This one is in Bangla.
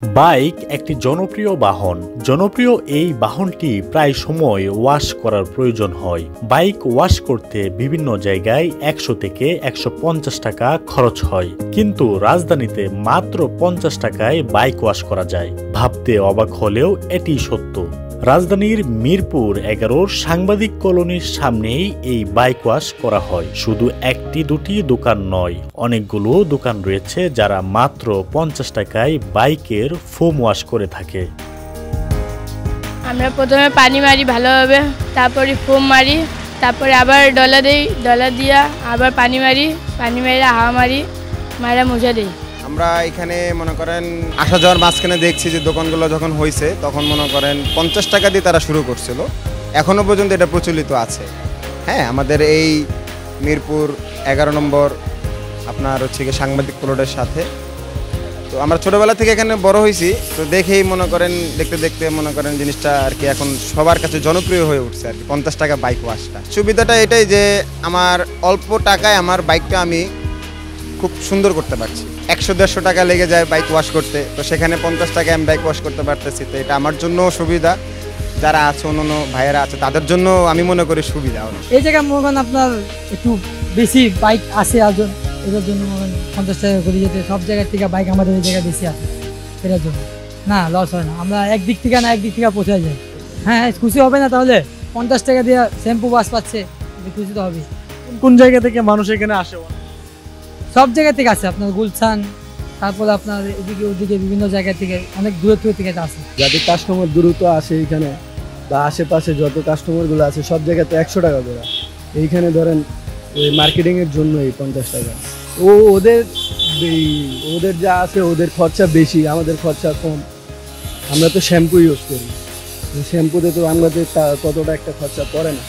বাইক একটি জনপ্রিয় বাহন। জনপ্রিয় এই বাহনটি প্রায় সময় ওয়াশ করার প্রয়োজন হয়। বাইক ওয়াশ করতে বিভিন্ন জায়গায় ১০০ থেকে ১৫০ টাকা খরচ হয়, কিন্তু রাজধানীতে মাত্র ৫০ টাকায় বাইক ওয়াশ করা যায়। ভাবতে অবাক হলেও এটি সত্য। রাজধানীর মিরপুর ১১ সাংবাদিক কলোনির সামনেই এই বাইক ওয়াশ করা হয়। শুধু একটি দুটি দোকান নয়, অনেকগুলো দোকান রয়েছে যারা মাত্র ৫০ টাকায় বাইকের ফোম ওয়াশ করে থাকে। আমরা প্রথমে পানি মারি ভালোভাবে, তারপরে ফোম মারি, তারপরে আবার ডলা দিই, ডলা দিয়া আবার পানি মারি হাওয়া মারি, মারা মুছে দিই। আমরা এখানে মনে করেন আসা যাওয়ার মাঝখানে দেখছি যে দোকানগুলো যখন হয়েছে তখন মনে করেন ৫০ টাকা দিয়ে তারা শুরু করছিল। এখনও পর্যন্ত এটা প্রচলিত আছে। হ্যাঁ, আমাদের এই মিরপুর ১১ নম্বর আপনার হচ্ছে কি সাংবাদিক প্লটের সাথে। তো আমরা ছোটোবেলা থেকে এখানে বড় হয়েছি, তো দেখেই মনে করেন দেখতে দেখতে মনে করেন জিনিসটা আর কি এখন সবার কাছে জনপ্রিয় হয়ে উঠছে আর কি। ৫০ টাকা বাইক ওয়াশটা সুবিধাটা এটাই যে আমার অল্প টাকায় আমার বাইকটা আমি খুব সুন্দর করতে পারছি। ১০০-১৫০ টাকা লেগে যায় বাইক ওয়াশ করতে, তো সেখানে ৫০ টাকায় আমি বাইক ওয়াশ করতে পারতেছি। তো এটা আমার জন্য সুবিধা, যারা আছে অন্য ভাইয়েরা আছে তাদের জন্য আমি মনে করি সুবিধা। এই জায়গায় মনে করেন আপনার একটু বেশি বাইক আছে আজন, এটার জন্য মনে করেন ৫০ টাকা করে যেতে সব জায়গার থেকে বাইক আমাদের এই জায়গায় বেশি আছে, এটার জন্য না লস হয় না। আমরা একদিক থেকে পৌঁছে যাই। হ্যাঁ, খুশি হবে না তাহলে? ৫০ টাকা দিয়ে শ্যাম্পু ওয়াশ পাচ্ছে, খুশি তো হবে। কোন জায়গা থেকে মানুষ এখানে আসে? সব জায়গা থেকে আসে, আপনার গুলশান, তারপরে আপনার এদিকে ওদিকে বিভিন্ন জায়গা থেকে, অনেক দূর থেকে আসে। যাদের কাস্টমার দ্রুত আসে এইখানে বা আশেপাশে যত কাস্টমারগুলো আছে সব জায়গাতে ১০০ টাকা করে। এইখানে ধরেন মার্কেটিংয়ের জন্য এই ৫০ টাকা। ওদের যা আছে ওদের খরচা বেশি, আমাদের খরচা কম। আমরা তো শ্যাম্পু ইউজ করি, শ্যাম্পুতে তো আমাদের ততটা একটা খরচা পড়ে না।